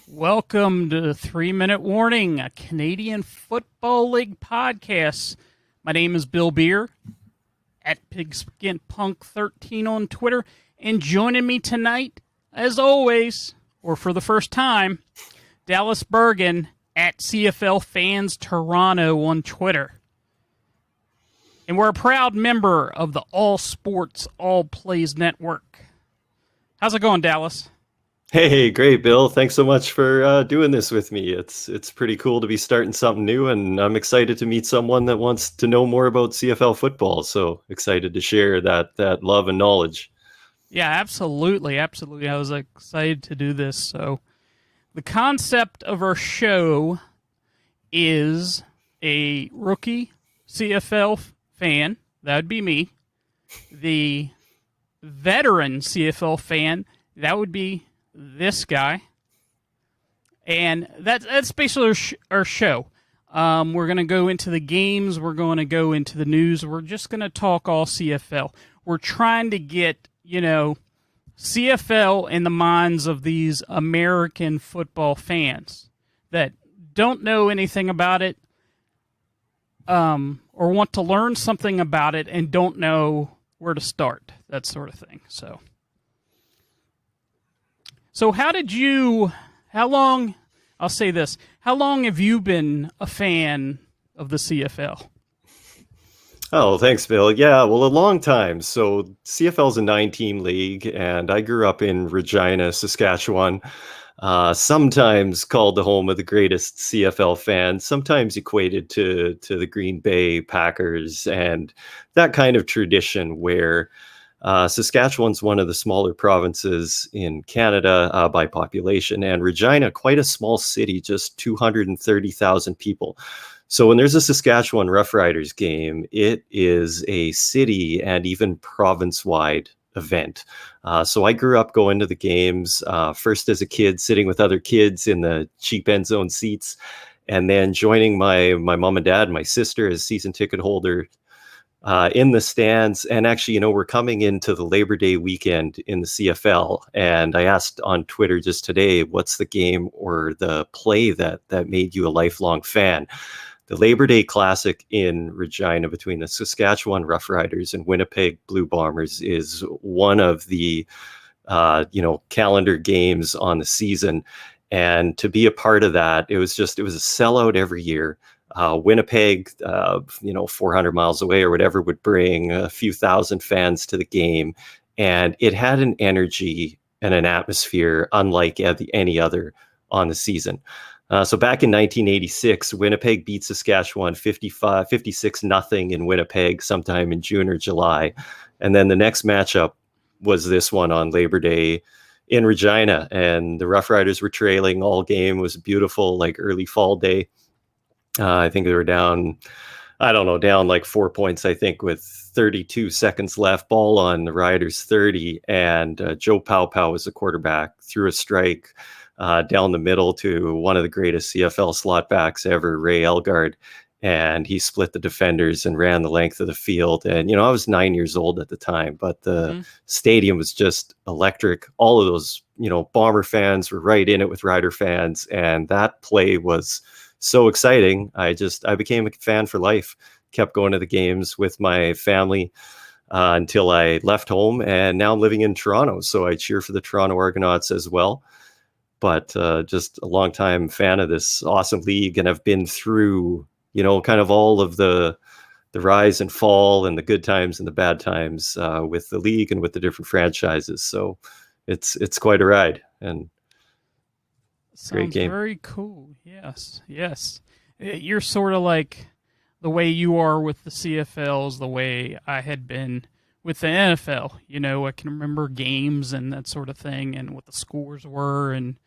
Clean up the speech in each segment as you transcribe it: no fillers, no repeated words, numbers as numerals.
Welcome to 3 Minute Warning, a Canadian Football League podcast. My name is Bill Beer, at PigskinPunk13 on Twitter. And joining me tonight, as always, or for the first time, Dallas Bergen at CFL Fans Toronto on Twitter. And we're a proud member of the All Sports, All Plays Network. How's it going, Dallas? Hey, great, Bill. Thanks so much for doing this with me. It's pretty cool to be starting something new, and I'm excited to meet someone that wants to know more about CFL football. So excited to share that love and knowledge. Yeah, absolutely. Absolutely. I was excited to do this. So, the concept of our show is a rookie CFL fan. That would be me. The veteran CFL fan. That would be this guy. And that's basically our show. We're going to go into the games. We're going to go into the news. We're just going to talk all CFL. We're trying to get, CFL in the minds of these American football fans that don't know anything about it, or want to learn something about it and don't know where to start, that sort of thing. So how long have you been a fan of the CFL? Oh, thanks, Bill. Yeah, well, a long time. So CFL is a 9-team league, and I grew up in Regina, Saskatchewan, sometimes called the home of the greatest CFL fans, sometimes equated to the Green Bay Packers, and that kind of tradition where Saskatchewan's one of the smaller provinces in Canada by population, and Regina, quite a small city, just 230,000 people. So when there's a Saskatchewan Roughriders game, it is a city and even province-wide event. So I grew up going to the games, first as a kid, sitting with other kids in the cheap end zone seats, and then joining my mom and dad, my sister as season ticket holder in the stands. And actually, we're coming into the Labor Day weekend in the CFL. And I asked on Twitter just today, what's the game or the play that made you a lifelong fan? The Labor Day Classic in Regina between the Saskatchewan Roughriders and Winnipeg Blue Bombers is one of the, calendar games on the season. And to be a part of that, it was a sellout every year. Winnipeg, 400 miles away or whatever, would bring a few thousand fans to the game. And it had an energy and an atmosphere unlike any other on the season. So back in 1986, Winnipeg beat Saskatchewan 56-0 in Winnipeg sometime in June or July. And then the next matchup was this one on Labor Day in Regina. And the Roughriders were trailing all game. It was a beautiful, early fall day. I think they were down like 4 points, I think, with 32 seconds left, ball on the Riders 30. And Joe Pow was the quarterback, threw a strike down the middle to one of the greatest CFL slot backs ever, Ray Elgard. And he split the defenders and ran the length of the field. And, I was 9 years old at the time, but the stadium was just electric. All of those, Bomber fans were right in it with Rider fans. And that play was so exciting. I became a fan for life, kept going to the games with my family until I left home. And now I'm living in Toronto. So I cheer for the Toronto Argonauts as well. But just a long time fan of this awesome league, and I've been through, kind of all of the rise and fall and the good times and the bad times with the league and with the different franchises. So it's quite a ride and great game. Very cool. Yes. You're sort of like the way you are with the CFL is the way I had been with the NFL. I can remember games and that sort of thing and what the scores were and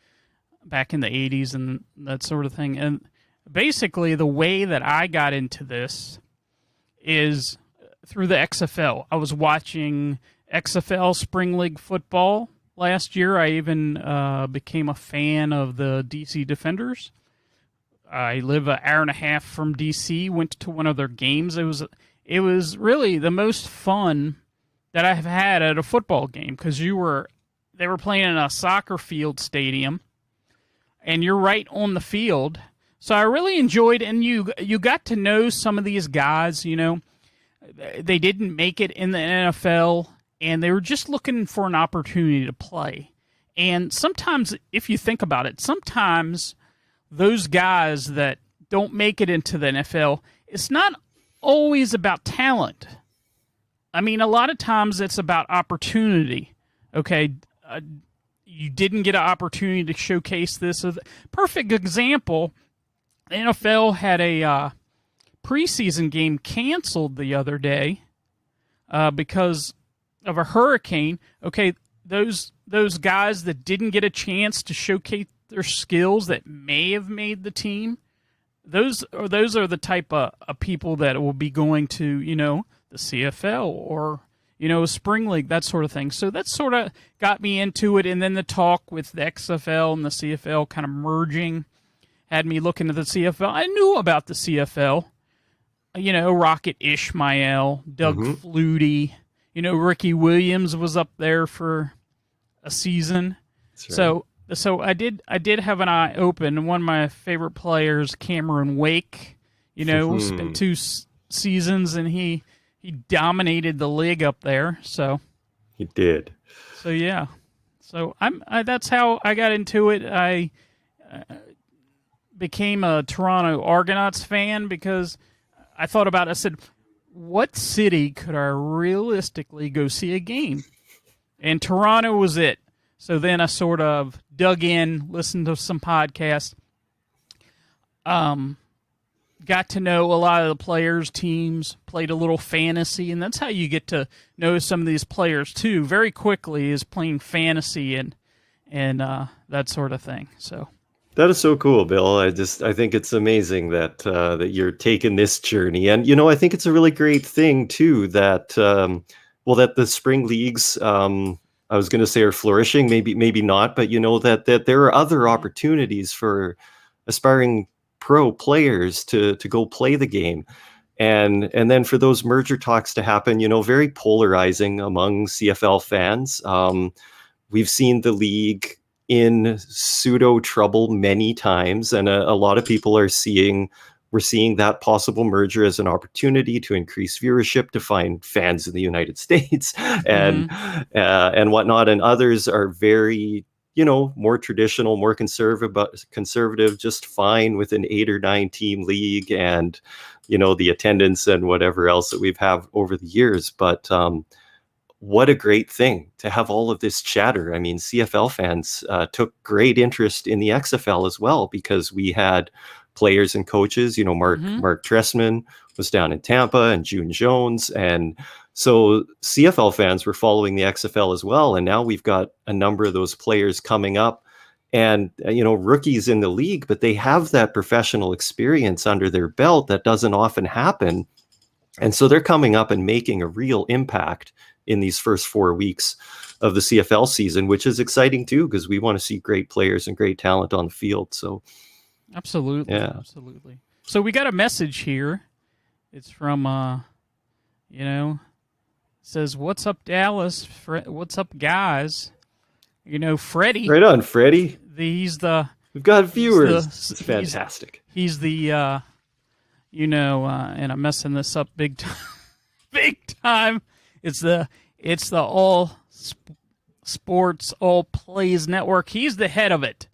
back in the 80s and that sort of thing. And basically the way that I got into this is through the XFL. I was watching XFL Spring League football last year. I even became a fan of the DC Defenders. I live an hour and a half from DC, went to one of their games. It was really the most fun that I've had at a football game because they were playing in a soccer field stadium. and you're right on the field. So I really enjoyed, and you got to know some of these guys. They didn't make it in the NFL, and they were just looking for an opportunity to play. And sometimes, if you think about it, sometimes those guys that don't make it into the NFL, it's not always about talent. I mean, a lot of times it's about opportunity. Okay, you didn't get an opportunity to showcase this. Perfect example, the NFL had a preseason game canceled the other day because of a hurricane. Okay, those guys that didn't get a chance to showcase their skills that may have made the team, those are the type of people that will be going to, the CFL or, Spring League, that sort of thing. So that sort of got me into it. And then the talk with the XFL and the CFL kind of merging had me looking at the CFL. I knew about the CFL, Rocket Ishmael, Doug Flutie, Ricky Williams was up there for a season. That's right. So I did have an eye open. One of my favorite players, Cameron Wake, spent 2 seasons, and he dominated the league up there. So He did. So yeah, so that's how I got into it. I became a Toronto Argonauts fan because I thought about it. I said, what city could I realistically go see a game? And Toronto was it. So then I sort of dug in, listened to some podcasts, got to know a lot of the players, teams, played a little fantasy, and that's how you get to know some of these players too. Very quickly is playing fantasy and that sort of thing. So That is so cool, Bill. I think it's amazing that that you're taking this journey, and I think it's a really great thing too that that the spring leagues, I was going to say, are flourishing. Maybe not, but that there are other opportunities for aspiring pro players to go play the game, and then for those merger talks to happen. Very polarizing among CFL fans. We've seen the league in pseudo trouble many times, and a lot of people we're seeing that possible merger as an opportunity to increase viewership, to find fans in the United States and whatnot. And others are very, more traditional, more conservative, just fine with an 8 or 9 team league and, the attendance and whatever else that we've had over the years. But what a great thing to have all of this chatter. I mean, CFL fans took great interest in the XFL as well, because we had players and coaches. Mark Tressman was down in Tampa, and June Jones. And so CFL fans were following the XFL as well. And now we've got a number of those players coming up, and, rookies in the league, but they have that professional experience under their belt that doesn't often happen. And so they're coming up and making a real impact in these first 4 weeks of the CFL season, which is exciting too, because we want to see great players and great talent on the field. So absolutely, yeah. Absolutely. So we got a message here. It's from, says, "What's up, Dallas? What's up, guys?" Freddie. Right on, Freddie. We've got viewers. It's fantastic. He's the, and I'm messing this up big time. Big time. It's the All Sports All Plays Network. He's the head of it.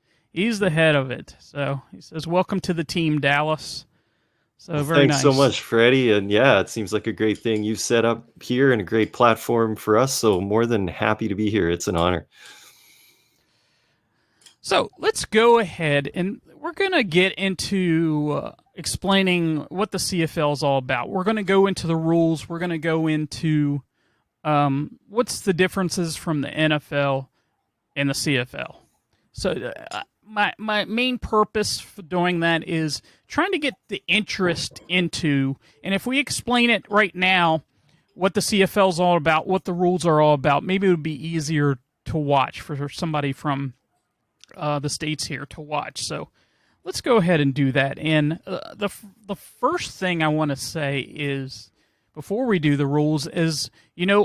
So he says, "Welcome to the team, Dallas." So very nice. Thanks so much, Freddie. And yeah, it seems like a great thing you've set up here and a great platform for us. So more than happy to be here. It's an honor. So let's go ahead, and we're going to get into explaining what the CFL is all about. We're going to go into the rules. We're going to go into what's the differences from the NFL and the CFL. So my main purpose for doing that is trying to get the interest into, and if we explain it right now, what the CFL is all about, what the rules are all about, maybe it would be easier to watch for somebody from the States here to watch. So let's go ahead and do that. And the first thing I want to say is, before we do the rules, is,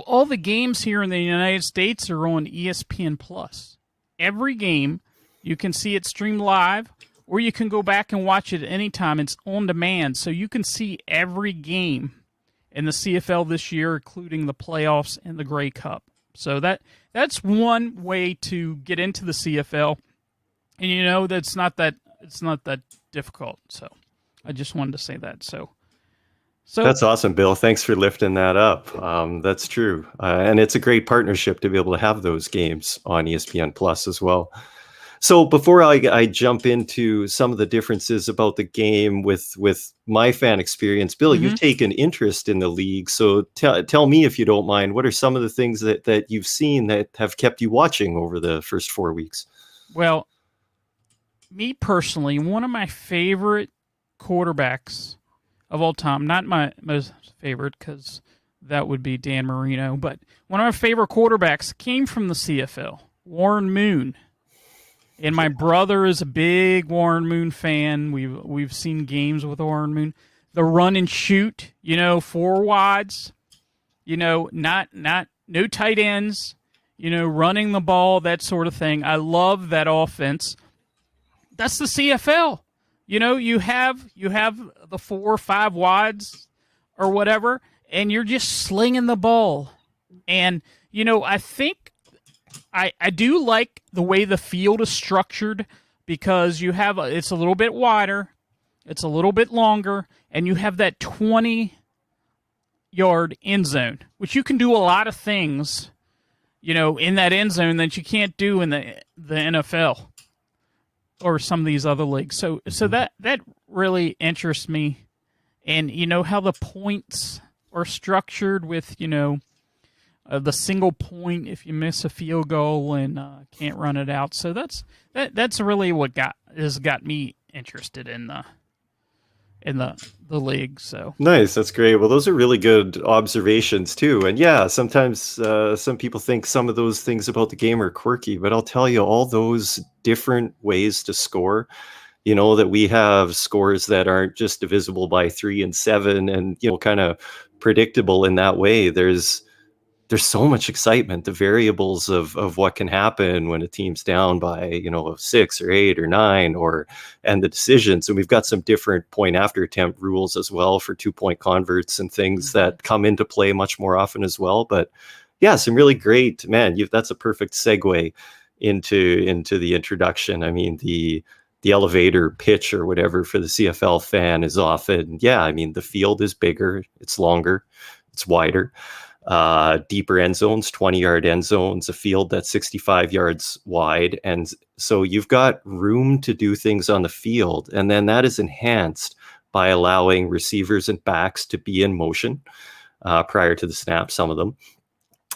all the games here in the United States are on ESPN+. Every game You can see it streamed live, or you can go back and watch it at any time. It's on demand, so you can see every game in the CFL this year, including the playoffs and the Grey Cup. So that's one way to get into the CFL, and that's not that it's not that difficult. So I just wanted to say that. So That's awesome, Bill. Thanks for lifting that up. That's true. And it's a great partnership to be able to have those games on ESPN Plus as well. So before I jump into some of the differences about the game with my fan experience, Bill, you've taken interest in the league. So tell me, if you don't mind, what are some of the things that you've seen that have kept you watching over the first 4 weeks? Well, me personally, one of my favorite quarterbacks of all time, not my most favorite because that would be Dan Marino, but one of my favorite quarterbacks came from the CFL, Warren Moon. And my brother is a big Warren Moon fan. We've seen games with Warren Moon. The run and shoot, 4 wides, not no tight ends, running the ball, that sort of thing. I love that offense. That's the CFL. You have the 4 or 5 wides or whatever, and you're just slinging the ball. And I think I do like the way the field is structured, because it's a little bit wider, it's a little bit longer, and you have that 20-yard end zone, which you can do a lot of things, in that end zone that you can't do in the NFL or some of these other leagues. So that really interests me. And how the points are structured with, the single point if you miss a field goal and can't run it out. So that's really what has got me interested in the league. So nice, that's great. Well, those are really good observations too. And yeah, sometimes some people think some of those things about the game are quirky, but I'll tell you, all those different ways to score, that we have scores that aren't just divisible by 3 and 7 and kind of predictable in that way. There's so much excitement, the variables of what can happen when a team's down by, 6 or 8 or 9, and the decisions. And we've got some different point after attempt rules as well for 2-point converts and things that come into play much more often as well. But yeah, some really great, that's a perfect segue into the introduction. I mean, the elevator pitch or whatever for the CFL fan is often, the field is bigger, it's longer, it's wider. Deeper end zones, 20-yard end zones, a field that's 65 yards wide. And so you've got room to do things on the field. And then that is enhanced by allowing receivers and backs to be in motion prior to the snap, some of them.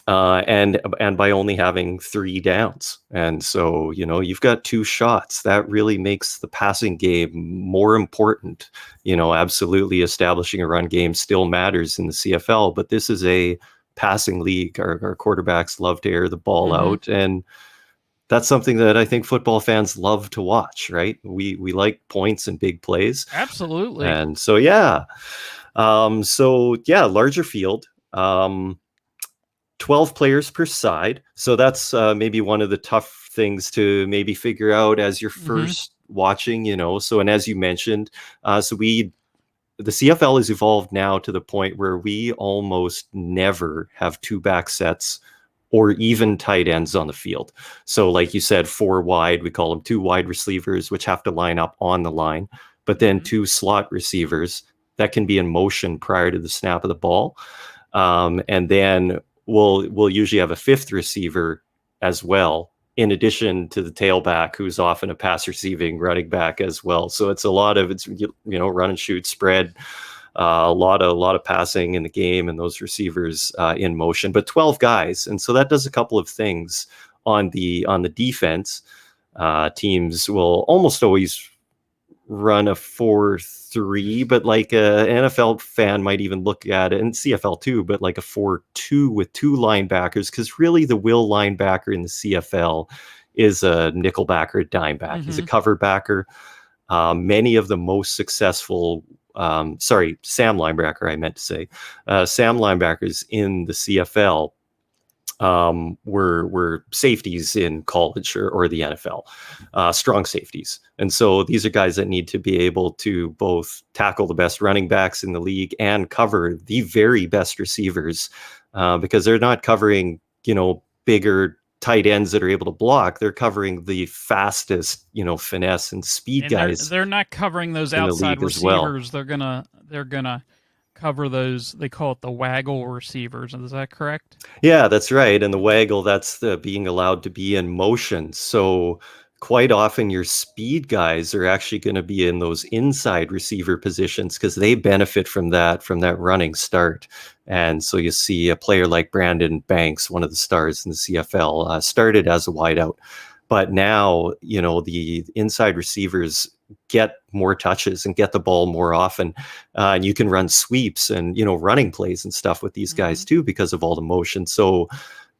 And by only having 3 downs. And so, you've got 2 shots. That really makes the passing game more important. Absolutely establishing a run game still matters in the CFL, but this is a passing league. Our quarterbacks love to air the ball out, and that's something that I think football fans love to watch, right? We like points and big plays. Absolutely. And so, larger field, 12 players per side. So that's maybe one of the tough things to maybe figure out as you're first watching, So, and as you mentioned, the CFL has evolved now to the point where we almost never have 2 back sets or even tight ends on the field. So like you said, 4 wide, we call them 2 wide receivers, which have to line up on the line, but then 2 slot receivers that can be in motion prior to the snap of the ball. And then we'll usually have a 5th receiver as well, in addition to the tailback, who's often a pass receiving running back as well. So it's a lot of run and shoot, spread, a lot of passing in the game, and those receivers in motion. But 12 guys, and so that does a couple of things on the defense. Teams will almost always run a 4-3, but like an NFL fan might even look at it, and CFL too, but like a 4-2 with 2 linebackers, because really the will linebacker in the CFL is a nickel backer, a dime back. He's a cover backer. Many of the most successful, Sam linebacker, I meant to say, Sam linebackers in the CFL were safeties in college or the NFL, strong safeties. And so these are guys that need to be able to both tackle the best running backs in the league and cover the very best receivers, because they're not covering, bigger tight ends that are able to block. They're covering the fastest, finesse and speed And they're guys they're not covering those in the outside league as well. receivers. They're gonna cover those. They call it the waggle receivers. Is that correct? Yeah, that's right. And the waggle, that's the being allowed to be in motion. So quite often your speed guys are actually going to be in those inside receiver positions because they benefit from that running start. And so you see a player like Brandon Banks, one of the stars in the CFL, started as a wideout. But now, the inside receivers get more touches and get the ball more often. And you can run sweeps and, running plays and stuff with these guys too because of all the motion. So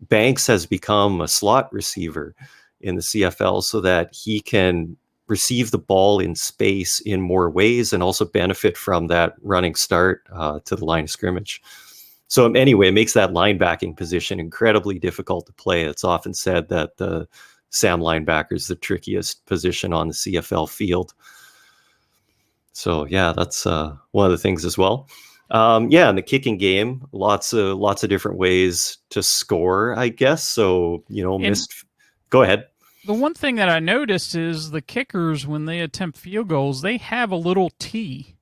Banks has become a slot receiver in the CFL so that he can receive the ball in space in more ways and also benefit from that running start to the line of scrimmage. So anyway, it makes that linebacking position incredibly difficult to play. It's often said that the Sam linebacker is the trickiest position on the CFL field. So yeah, that's one of the things as well. Yeah, in the kicking game, lots of different ways to score, I guess. So Go ahead. The one thing that I noticed is the kickers, when they attempt field goals, they have a little T.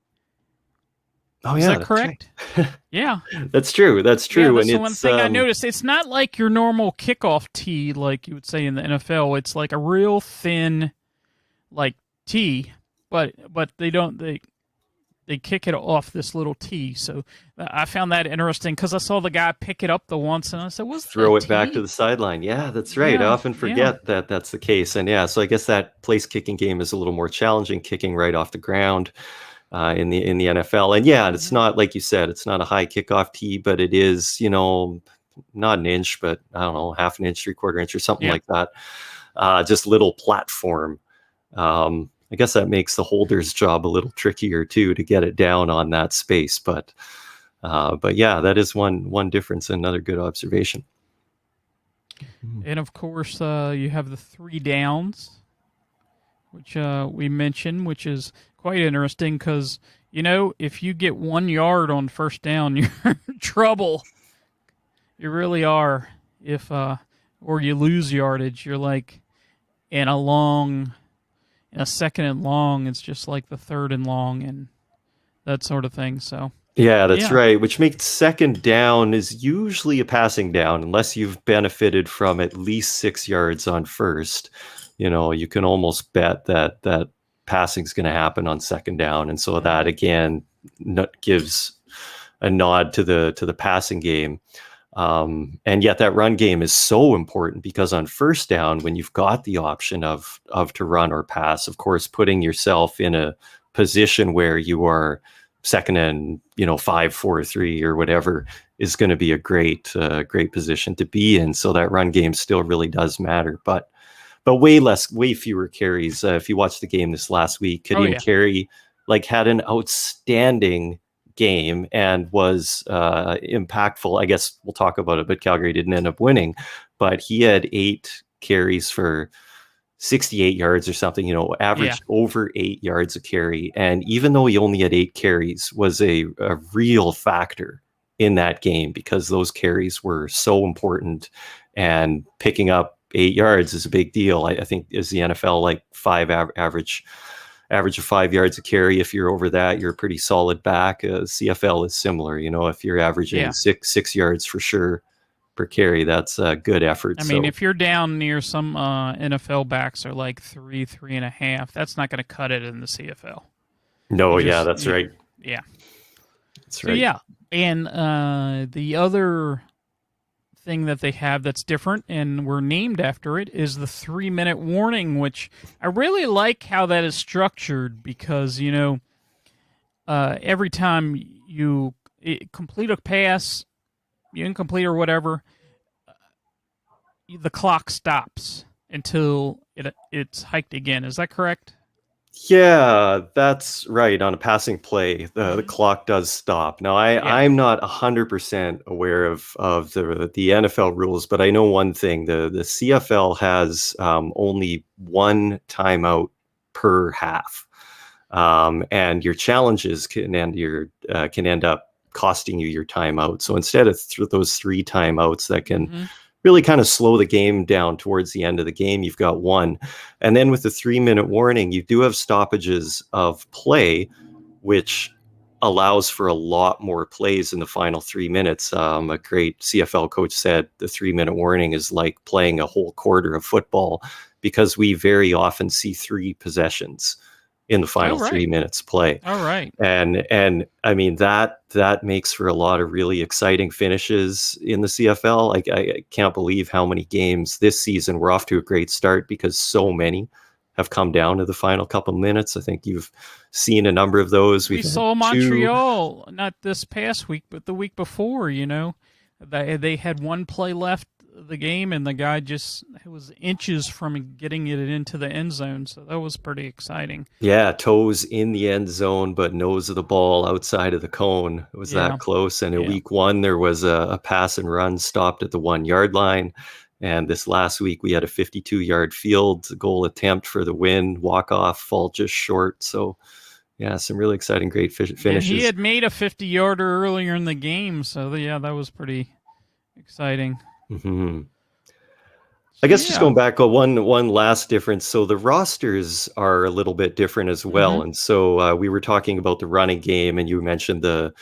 Oh Is yeah, that that's right. correct? Yeah. That's true. That's true. Yeah, that's And the one thing I noticed. It's not like your normal kickoff tee, like you would say in the NFL. It's like a real thin, like tee, but they kick it off this little tee. So I found that interesting because I saw the guy pick it up the once, and I said, "What's throw that it back to tee?" the sideline. Yeah, that's right. I Yeah, often yeah. forget that that's the case. And yeah, so I guess that place kicking game is a little more challenging, kicking right off the ground in the NFL. And yeah, it's not like you said, it's not a high kickoff tee, but it is, not an inch, but I don't know, half an inch, 3/4 inch, or something Yeah. like that. Just little platform. I guess that makes the holder's job a little trickier too to get it down on that space. But yeah, that is one difference. Another good observation. And of course, you have the 3 downs, which we mentioned, which is quite interesting because, if you get 1 yard on first down, you're in trouble. You really are. If or you lose yardage, you're like in a second and long, it's just like the third and long and that sort of thing. So Yeah, that's yeah, right. Which makes second down is usually a passing down, unless you've benefited from at least 6 yards on first. You can almost bet that passing is going to happen on second down, and so that again gives a nod to the passing game. And yet that run game is so important because on first down, when you've got the option of to run or pass, of course, putting yourself in a position where you are second and 5, 4, 3 or whatever is going to be a great position to be in. So that run game still really does matter, but way fewer carries. If you watched the game this last week, Kadeem Carey had an outstanding game and was impactful. I guess we'll talk about it, but Calgary didn't end up winning, but he had 8 carries for 68 yards or something, averaged over 8 yards a carry. And even though he only had 8 carries, was a real factor in that game because those carries were so important, and picking up 8 yards is a big deal. I think is the NFL like average of 5 yards a carry. If you're over that, you're a pretty solid back. CFL is similar. If you're averaging 6 yards for sure per carry, that's a good effort. I mean, if you're down near some NFL backs are like 3.5, that's not going to cut it in the CFL. No, that's right. Yeah, that's right. Yeah, and the other thing that they have that's different and we're named after it is the 3-minute warning, which I really like how that is structured because every time you complete a pass, you incomplete or whatever, the clock stops until it's hiked again. Is that correct? Yeah, that's right. On a passing play, the Hmm. clock does stop. Now, Yeah. I'm not 100% aware of the NFL rules, but I know one thing: the CFL has only one timeout per half, and your challenges can end up costing you your timeout. So instead of those three timeouts that can Hmm. really kind of slow the game down towards the end of the game, you've got one. And then with the 3 minute warning, you do have stoppages of play, which allows for a lot more plays in the final 3 minutes. A great CFL coach said the 3 minute warning is like playing a whole quarter of football because we very often see three possessions in the Oh, final three right. minutes play. All right. And I mean that makes for a lot of really exciting finishes in the CFL. I can't believe how many games this season we're off to a great start because so many have come down to the final couple minutes. I think you've seen a number of those. We We've had saw two. Montreal not this past week, but the week before. They had one play left of the game, and the guy just was inches from getting it into the end zone. So that was pretty exciting. Yeah, toes in the end zone, but nose of the ball outside of the cone. It was Yeah. that close. And in Yeah. week one, there was a pass and run stopped at the 1 yard line. And this last week, we had a 52-yard field goal attempt for the win, walk off, fall just short. So, yeah, some really exciting, great And he finishes. had made a 50-yarder earlier in the game, so yeah, that was pretty exciting. Hmm. I So guess just yeah. going back, one last difference. So the rosters are a little bit different as well. Mhm. And so we were talking about the running game, and you mentioned the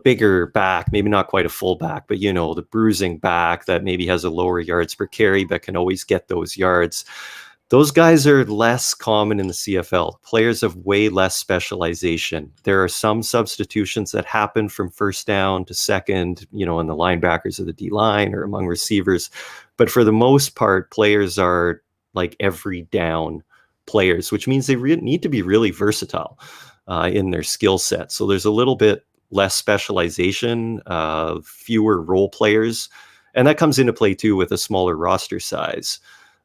bigger back, maybe not quite a full back, but the bruising back that maybe has a lower yards per carry, but can always get those yards. Those guys are less common in the CFL. Players have way less specialization. There are some substitutions that happen from first down to second, in the linebackers of the D line or among receivers. But for the most part, players are like every down players, which means they need to be really versatile in their skill set. So there's a little bit less specialization, fewer role players, and that comes into play too with a smaller roster size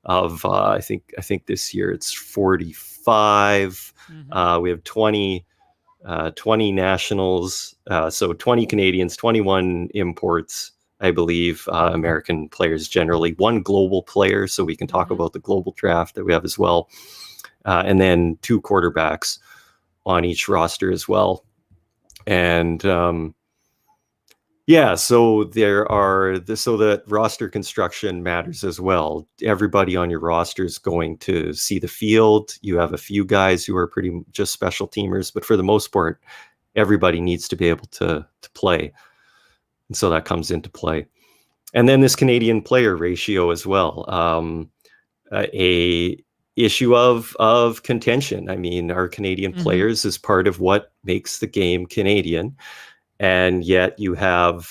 of I think this year it's 45. Mhm. We have 20 nationals, so 20 Canadians, 21 imports, I believe, American players generally, one global player, so we can talk Mhm. about the global draft that we have as well, and then two quarterbacks on each roster as well. And yeah, so so that roster construction matters as well. Everybody on your roster is going to see the field. You have a few guys who are pretty just special teamers, but for the most part, everybody needs to be able to play. And so that comes into play. And then this Canadian player ratio as well. A issue of contention. I mean, our Canadian Mhm. players is part of what makes the game Canadian, and yet you have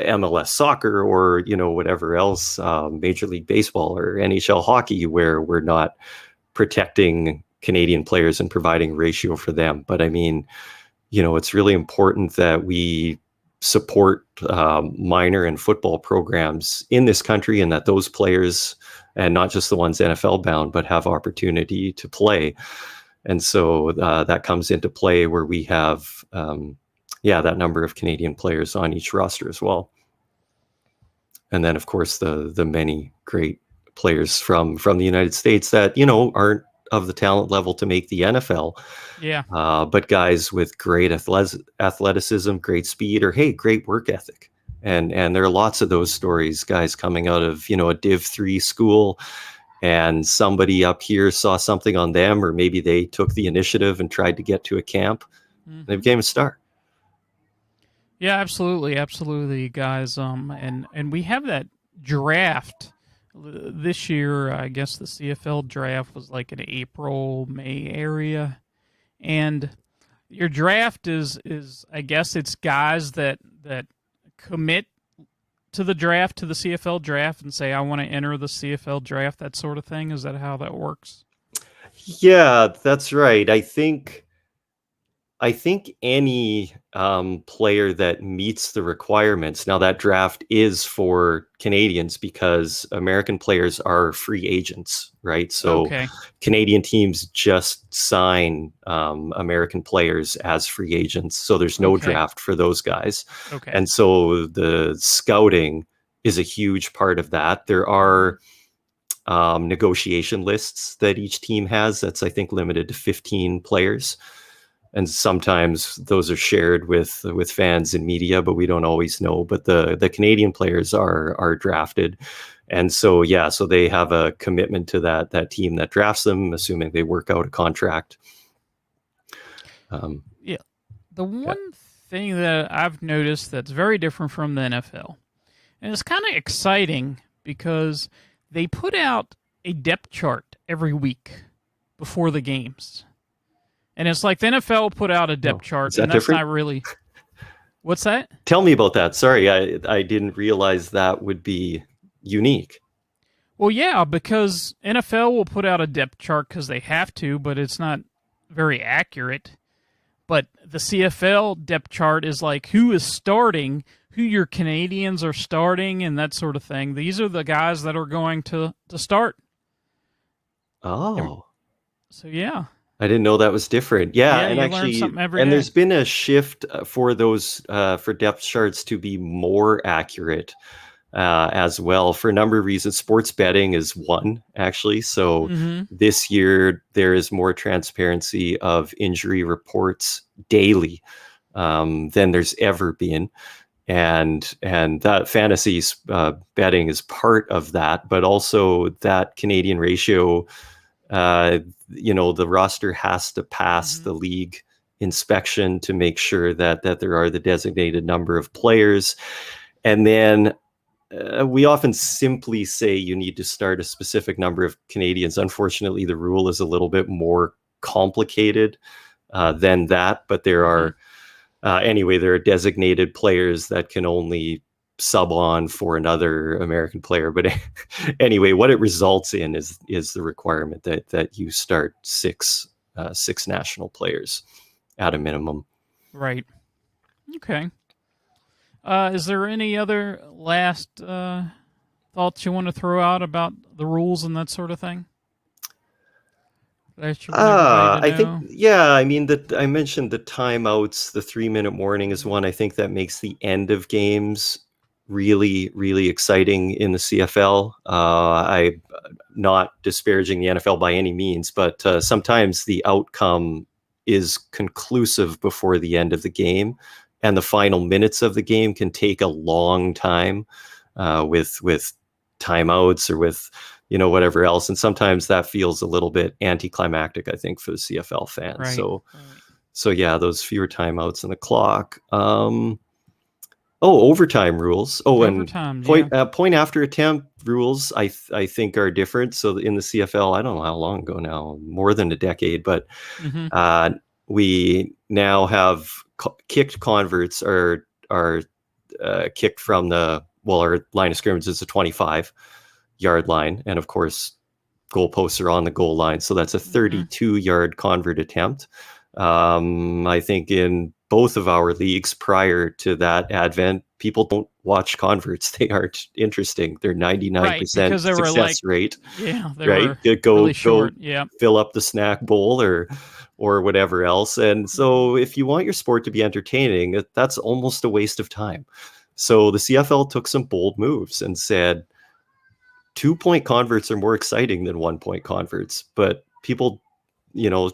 MLS soccer or whatever else, Major League Baseball or NHL hockey, where we're not protecting Canadian players and providing ratio for them. But I mean, it's really important that we support minor and football programs in this country, and that those players, and not just the ones NFL bound, but have opportunity to play. And so that comes into play where we have, that number of Canadian players on each roster as well. And then, of course, the many great players from the United States that aren't of the talent level to make the NFL, Yeah. but guys with great athleticism, great speed, or hey, great work ethic. And there are lots of those stories, guys coming out of a Div 3 school, and somebody up here saw something on them, or maybe they took the initiative and tried to get to a camp, and they Mhm. became a star. Yeah, absolutely, absolutely, guys. And we have that draft this year. I guess the CFL draft was like in April, May area, and your draft is I guess it's guys that commit to the draft, to the CFL draft, and say I want to enter the CFL draft, that sort of thing. Is that how that works? Yeah, that's right. I think any player that meets the requirements. Now that draft is for Canadians because American players are free agents, right? So Okay. Canadian teams just sign American players as free agents. So there's no Okay. draft for those guys. Okay. And so the scouting is a huge part of that. There Mhm. are negotiation lists that each team has. That's, I think, limited to 15 players. And sometimes those are shared with fans and media, but we don't always know. But the Canadian players are drafted, and so yeah, so they have a commitment to that team that drafts them, assuming they work out a contract. Um, Yeah. The yeah. one thing that I've noticed that's very different from the NFL, and it's kind of exciting because they put out a depth chart every week before the games. And it's like the NFL put out a depth Oh, chart, is and that that's different? not really. What's that? Tell me about that. Sorry, I didn't realize that would be unique. Well, yeah, because NFL will put out a depth chart because they have to, but it's not very accurate. But the CFL depth chart is like who is starting, who your Canadians are starting, and that sort of thing. These are the guys that are going to start. Oh, So yeah, I didn't know that was different. Yeah, yeah, and you learn actually, something every and day. there's been a shift for those for depth charts to be more accurate as well for a number of reasons. Sports betting is one, actually. So Mm-hmm. this year there is more transparency of injury reports daily than there's ever been. And that fantasy betting is part of that, but also that Canadian ratio. The roster has to pass Mm-hmm. the league inspection to make sure that there are the designated number of players, and then we often simply say you need to start a specific number of Canadians. Unfortunately, the rule is a little bit more complicated than that, but there Mm-hmm. are anyway, there are designated players that can only sub on for another American player. But anyway, what it results in is the requirement that you start six national players at a minimum. Right. Okay. Is there any other last thoughts you want to throw out about the rules and that sort of thing that you want everybody to I think, know? yeah, I mean, that I mentioned the timeouts, the 3 minute warning is Mm-hmm. one. I think that makes the end of games really, really exciting in the CFL. I not disparaging the NFL by any means, but sometimes the outcome is conclusive before the end of the game, and the final minutes of the game can take a long time with timeouts or with whatever else, and sometimes that feels a little bit anticlimactic, I think, for the CFL fans. Right. So Right. so yeah, those fewer timeouts in the clock. Oh, overtime rules. Oh, and Overtimes, yeah. point after attempt rules. I think are different. So in the CFL, I don't know how long ago now, more than a decade, but Mm-hmm. uh, we now have kicked converts are kicked from our line of scrimmage is the 25-yard line, and of course goalposts are on the goal line, so that's a Mm-hmm. 32-yard convert attempt. I think in both of our leagues prior to that advent, people don't watch converts. They aren't interesting. They're Right, 99% because they were like, success rate, yeah, they right? were Go really go short. Yeah. fill up the snack bowl or whatever else. And Mm-hmm. so if you want your sport to be entertaining, that's almost a waste of time. So the CFL took some bold moves and said 2 point converts are more exciting than 1 point converts, but people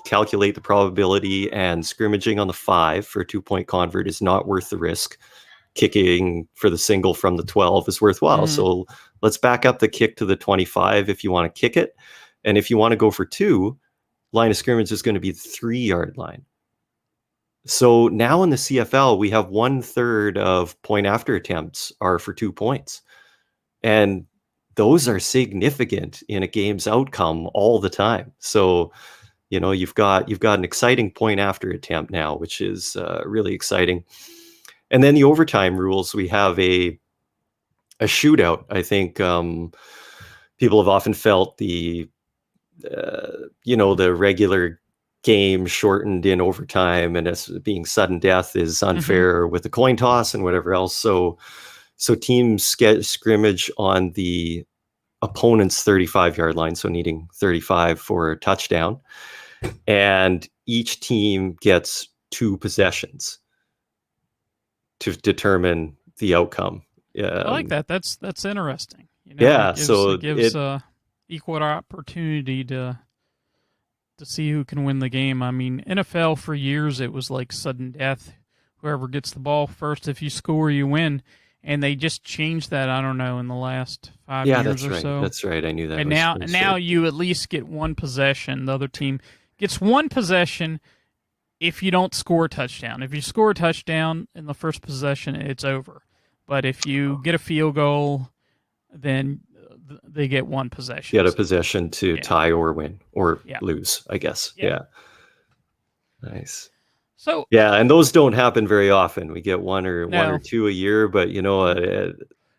calculate the probability, and scrimmaging on the 5 for a 2 point convert is not worth the risk. Kicking for the single from the 12 is worthwhile. Mm-hmm. So let's back up the kick to the 25 if you want to kick it. And if you want to go for 2, line of scrimmage is going to be the 3-yard line. So now in the CFL, we have 1/3 of point after attempts are for 2 points. And those are significant in a game's outcome all the time. So you've got an exciting point after attempt now, which is really exciting. And then the overtime rules, we have a shootout. I think people have often felt the regular game shortened in overtime and as being sudden death is unfair with the coin toss and whatever else. So teams get scrimmage on the opponent's 35-yard line, so needing 35 for a touchdown. And each team gets 2 possessions to determine the outcome. I like that. That's interesting. You know, Yeah, it gives equal opportunity to see who can win the game. I mean, NFL for years it was like sudden death. Whoever gets the ball first, if you score, you win. And they just changed that, I don't know, in the last 5 years or so. That's right. I knew that. And now you at least get one possession. The other team gets one possession if you don't score a touchdown. If you score a touchdown in the first possession, it's over. But if you get a field goal, then they get one possession. Get a possession to tie or win or lose, I guess. Yeah. Nice. So and those don't happen very often. We get one or 2 a year, but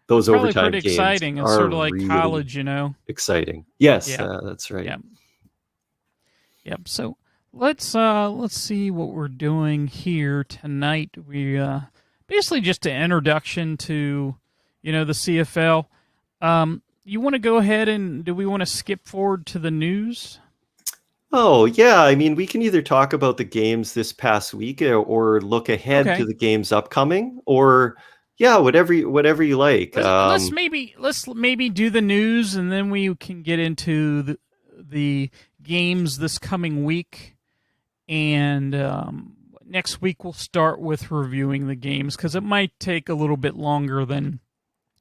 those overtime pretty games exciting. It's sort of like really college, exciting. Yes, that's right. Yep. So let's see what we're doing here tonight. We basically just an introduction to the CFL. You want to go ahead and do we want to skip forward to the news? Oh, yeah. I mean, we can either talk about the games this past week or look ahead to the games upcoming, or whatever you like. Let's maybe do the news, and then we can get into the games this coming week. And next week we'll start with reviewing the games because it might take a little bit longer than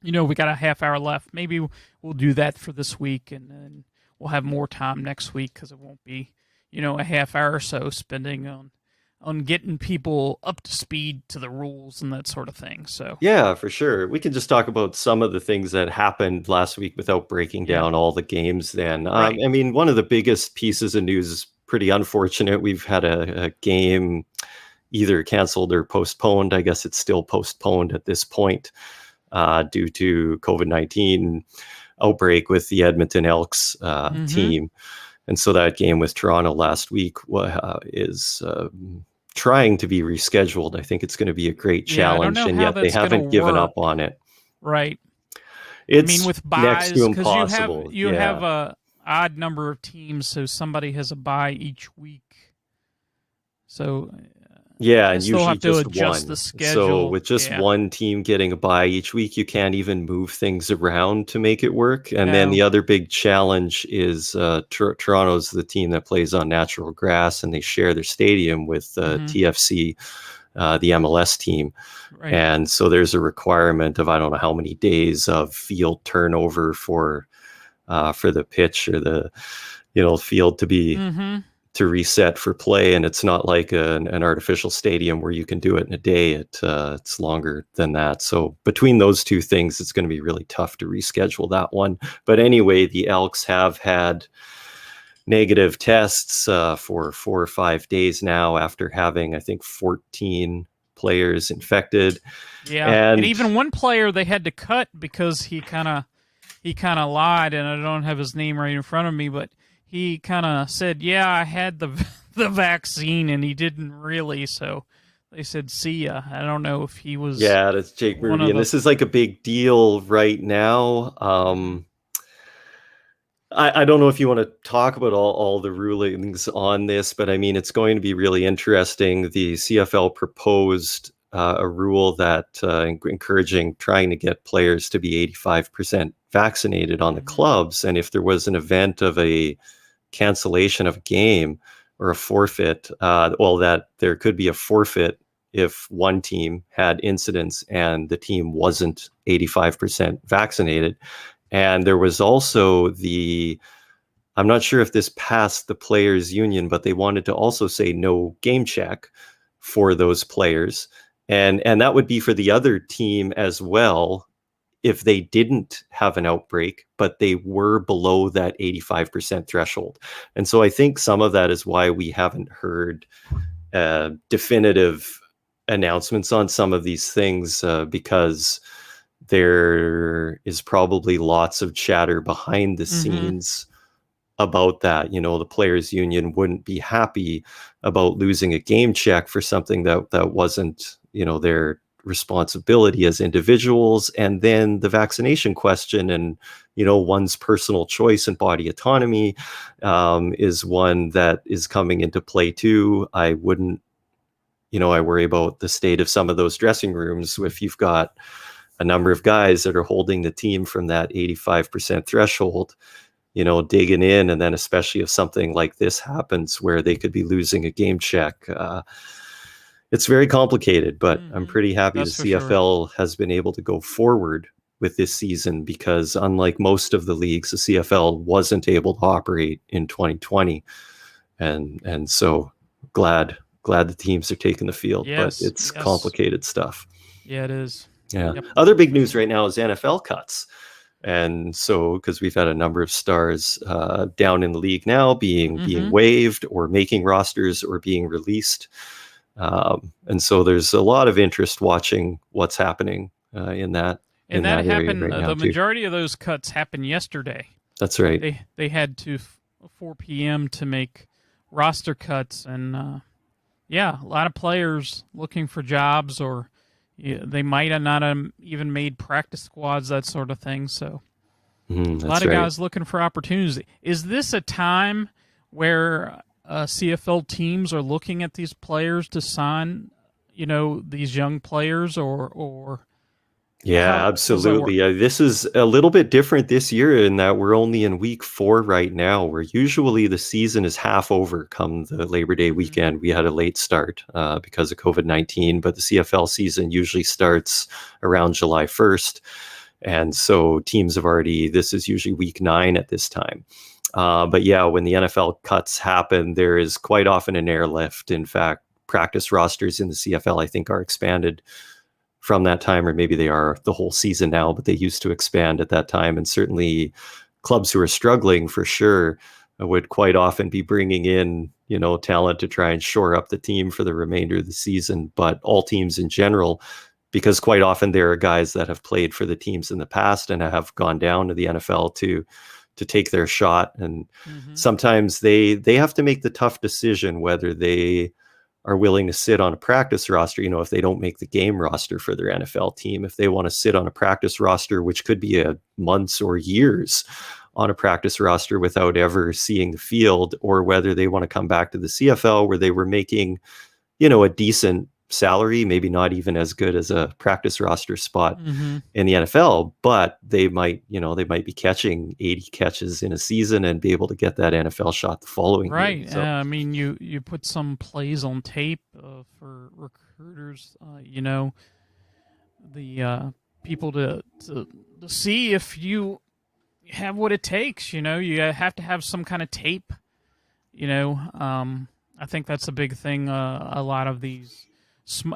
we got a half hour left. Maybe we'll do that for this week, and then we'll have more time next week because it won't be, a half hour or so spending on getting people up to speed to the rules and that sort of thing. So yeah, for sure. We can just talk about some of the things that happened last week without breaking down all the games then. Right. I mean, one of the biggest pieces of news is pretty unfortunate. We've had a game either canceled or postponed. I guess it's still postponed at this point due to COVID-19 outbreak with the Edmonton Elks team. And so that game with Toronto last week is trying to be rescheduled. I think it's going to be a great challenge, and yet they haven't given up on it. Right. It's with buys, next to impossible. You have a odd number of teams, so somebody has a bye each week. So and usually have to just adjust one. The schedule. So with just one team getting a bye each week, you can't even move things around to make it work. And then the other big challenge is Toronto's the team that plays on natural grass, and they share their stadium with TFC, the MLS team. Right. And so there's a requirement of I don't know how many days of field turnover for the pitch or the field to be to reset for play, and it's not like an artificial stadium where you can do it in a day. It's longer than that. So between those two things, it's going to be really tough to reschedule that one. But anyway, the Elks have had negative tests for 4 or 5 days now after having, I think, 14 players infected. Yeah, and even one player they had to cut because he kind of lied, and I don't have his name right in front of me, but he kind of said, "Yeah, I had the vaccine," and he didn't really. So they said, "See ya." I don't know if he was. Yeah, that's Jake Ruby, and this is like a big deal right now. I don't know if you want to talk about all the rulings on this, but I mean, it's going to be really interesting. The CFL proposed a rule that encouraging trying to get players to be 85% vaccinated on the clubs, and if there was an event of a cancellation of a game or a forfeit, that there could be a forfeit if one team had incidents and the team wasn't 85% vaccinated. And there was also I'm not sure if this passed the players union, but they wanted to also say no game check for those players. And that would be for the other team as well, if they didn't have an outbreak, but they were below that 85% threshold. And so I think some of that is why we haven't heard definitive announcements on some of these things, because there is probably lots of chatter behind the scenes about that. The players union wouldn't be happy about losing a game check for something that wasn't, their responsibility as individuals. And then the vaccination question and, one's personal choice and body autonomy is one that is coming into play too. I wouldn't, I worry about the state of some of those dressing rooms if you've got a number of guys that are holding the team from that 85% threshold, digging in. And then especially if something like this happens where they could be losing a game check, it's very complicated, but I'm pretty happy That's the for sure. CFL has been able to go forward with this season, because unlike most of the leagues, the CFL wasn't able to operate in 2020. And so glad the teams are taking the field, but it's complicated stuff. Yeah, it is. Yeah. Yep. Other big news right now is NFL cuts. And so, because we've had a number of stars down in the league now being waived or making rosters or being released. And so there's a lot of interest watching what's happening in that. And that happened. Right now, the majority of those cuts happened yesterday. That's right. They had to 4 p.m. to make roster cuts, and a lot of players looking for jobs, or they might have not even made practice squads, that sort of thing. So a lot of guys looking for opportunities. Is this a time where CFL teams are looking at these players to sign, these young players, or Yeah, absolutely. This is a little bit different this year in that we're only in week 4 right now, where usually the season is half over come the Labor Day weekend. We had a late start because of COVID-19, but the CFL season usually starts around July 1st. And so teams have this is usually week 9 at this time. But yeah, when the NFL cuts happen, there is quite often an airlift. In fact, practice rosters in the CFL, I think, are expanded from that time, or maybe they are the whole season now, but they used to expand at that time. And certainly clubs who are struggling for sure would quite often be bringing in, talent to try and shore up the team for the remainder of the season. But all teams in general, because quite often there are guys that have played for the teams in the past and have gone down to the NFL to take their shot. And sometimes they have to make the tough decision whether they are willing to sit on a practice roster, if they don't make the game roster for their NFL team, if they want to sit on a practice roster, which could be months or years on a practice roster without ever seeing the field, or whether they want to come back to the CFL where they were making, a decent salary, maybe not even as good as a practice roster spot in the NFL, but they might be catching 80 catches in a season and be able to get that NFL shot the following year. Right. So, I mean, you put some plays on tape for recruiters, the people to see if you have what it takes. You have to have some kind of tape. I think that's a big thing. A lot of these,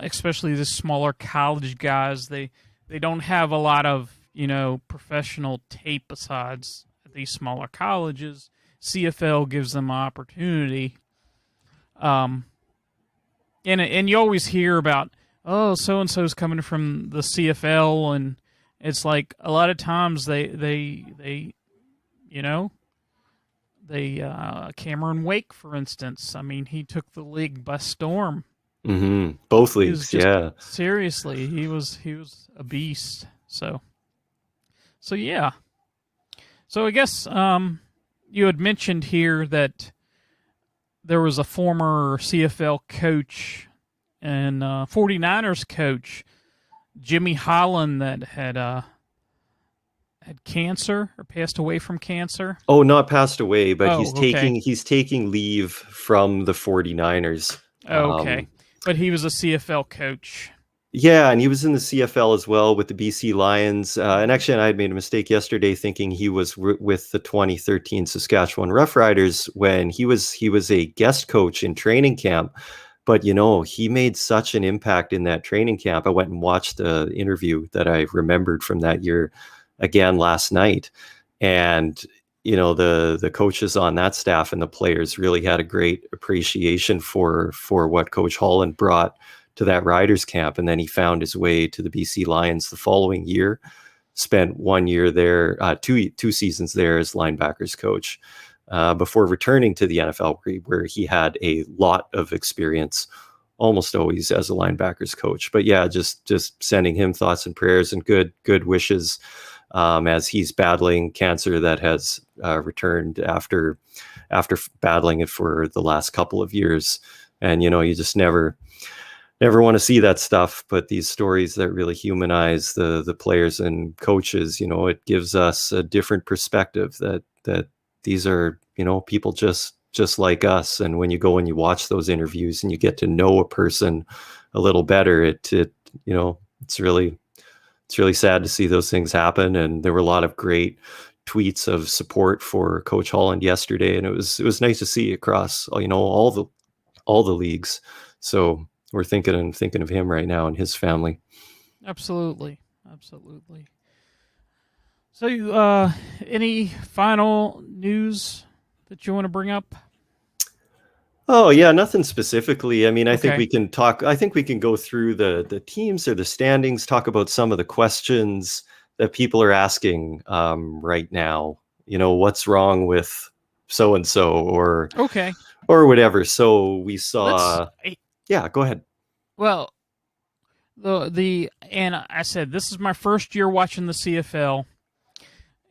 especially the smaller college guys, they don't have a lot of professional tape besides these smaller colleges. CFL gives them an opportunity. And you always hear about, so and so's coming from the CFL, and it's like a lot of times they Cameron Wake, for instance. I mean, he took the league by storm. Both leagues, yeah. Seriously, he was a beast. So yeah. So I guess you had mentioned here that there was a former CFL coach and 49ers coach, Jimmy Holland, that had cancer or passed away from cancer. Oh, not passed away, but he's taking leave from the 49ers. Okay. But he was a CFL coach. Yeah, and he was in the CFL as well with the BC Lions. And actually, I had made a mistake yesterday thinking he was with the 2013 Saskatchewan Roughriders when he was a guest coach in training camp. But, he made such an impact in that training camp. I went and watched the interview that I remembered from that year again last night. And, the coaches on that staff and the players really had a great appreciation for what Coach Holland brought to that Riders camp. And then he found his way to the BC Lions the following year, spent 1 year there, two seasons there as linebackers coach. before returning to the NFL, where he had a lot of experience, almost always as a linebackers coach. But yeah, just sending him thoughts and prayers and good wishes as he's battling cancer that has returned after battling it for the last couple of years. And you just never want to see that stuff, but these stories that really humanize the players and coaches, it gives us a different perspective that these are, people just like us. And when you go and you watch those interviews and you get to know a person a little better, it's really sad to see those things happen. And there were a lot of great tweets of support for Coach Holland yesterday, and it was nice to see across, all the leagues. So we're thinking of him right now and his family. Absolutely. So, any final news that you want to bring up? Oh yeah, nothing specifically. I mean, I think Okay. we can talk. I think we can go through the teams or the standings, talk about some of the questions that people are asking right now. What's wrong with so and so, or Okay. whatever. So we saw. Let's. Yeah, go ahead. Well, and I said this is my first year watching the CFL.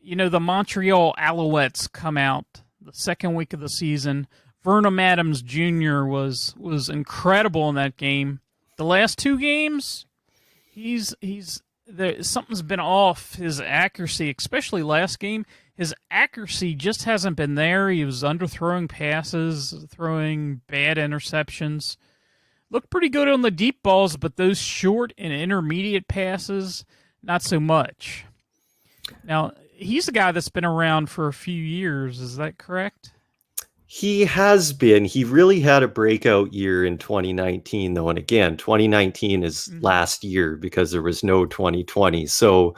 The Montreal Alouettes come out the second week of the season. Vernon Adams Jr. was incredible in that game. The last two games, something's been off. His accuracy, especially last game, his accuracy just hasn't been there. He was underthrowing passes, throwing bad interceptions. Looked pretty good on the deep balls, but those short and intermediate passes, not so much. Now, he's a guy that's been around for a few years. Is that correct? He has been. He really had a breakout year in 2019, though. And again, 2019 is last year because there was no 2020. So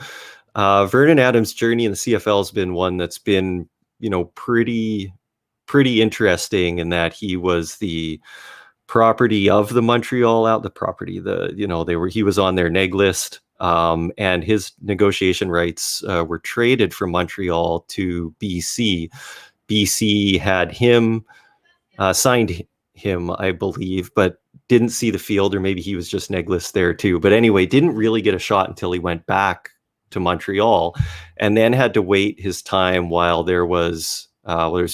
Vernon Adams' journey in the CFL has been one that's been, pretty interesting in that he was the property of the Montreal he was on their neg list. And his negotiation rights were traded from Montreal to BC. BC had him, signed him, I believe, but didn't see the field, or maybe he was just neg list there too. But anyway, didn't really get a shot until he went back to Montreal, and then had to wait his time while there's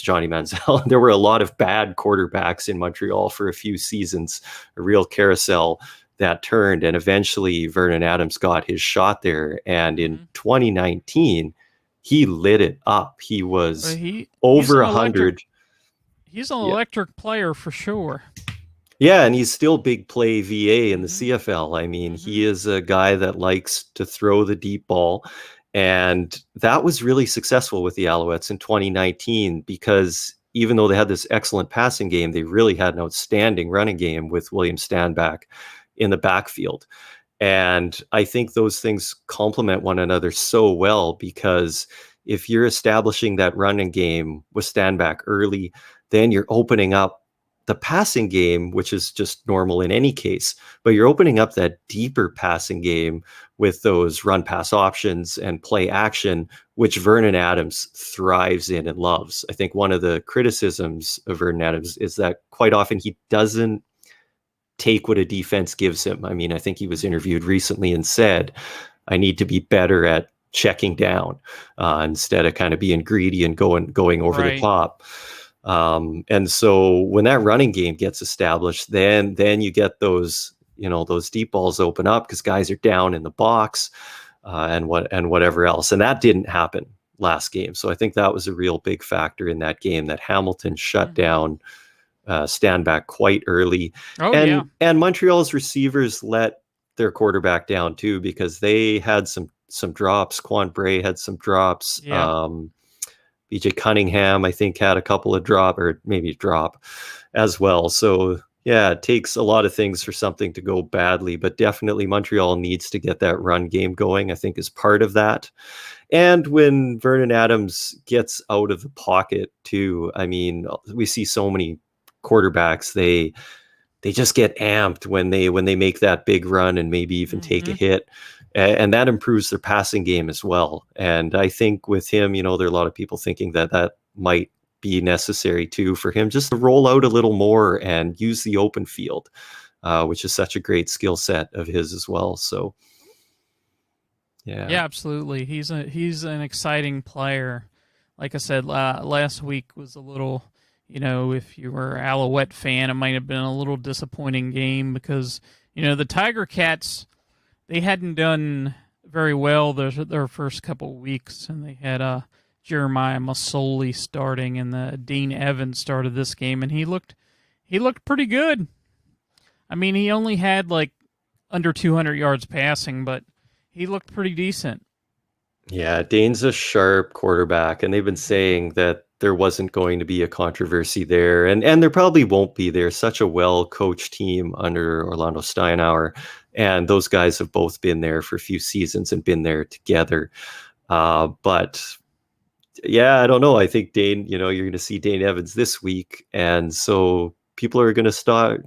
Johnny Manziel. There were a lot of bad quarterbacks in Montreal for a few seasons, a real carousel that turned, and eventually Vernon Adams got his shot there. And in 2019, he lit it up. He was over 100. He's an electric player for sure. Yeah, and he's still big play VA in the CFL. I mean, he is a guy that likes to throw the deep ball. And that was really successful with the Alouettes in 2019 because even though they had this excellent passing game, they really had an outstanding running game with William Stanback in the backfield. And I think those things complement one another so well, because if you're establishing that running game with Stanback early, then you're opening up the passing game, which is just normal in any case, but you're opening up that deeper passing game with those run pass options and play action, which Vernon Adams thrives in and loves. I think one of the criticisms of Vernon Adams is that quite often he doesn't take what a defense gives him. I mean, I think he was interviewed recently and said, I need to be better at checking down instead of kind of being greedy and going over the top. And so when that running game gets established, then you get those deep balls open up because guys are down in the box and whatever else. And that didn't happen last game. So I think that was a real big factor in that game, that Hamilton shut down Stanback quite early. And Montreal's receivers let their quarterback down too, because they had some drops. Quan Bray had some drops. BJ Cunningham, I think, had a couple of drop as well. So yeah, it takes a lot of things for something to go badly, but definitely Montreal needs to get that run game going, I think, is part of that. And when Vernon Adams gets out of the pocket too, I mean, we see so many quarterbacks, they just get amped when they make that big run and maybe even take a hit. And that improves their passing game as well. And I think with him, there are a lot of people thinking that might be necessary too for him just to roll out a little more and use the open field, which is such a great skill set of his as well. So, yeah. Yeah, absolutely. He's an exciting player. Like I said, last week was a little, if you were an Alouette fan, it might have been a little disappointing game because the Tiger Cats, they hadn't done very well their first couple weeks, and they had Jeremiah Masoli starting, and the Dean Evans started this game, and he looked pretty good. I mean, he only had like under 200 yards passing, but he looked pretty decent. Yeah, Dane's a sharp quarterback, and they've been saying that there wasn't going to be a controversy there, and there probably won't be. They're such a well-coached team under Orlando Steinauer, and those guys have both been there for a few seasons and been there together. But yeah, I don't know. I think Dane, you're going to see Dane Evans this week, and so people are going to start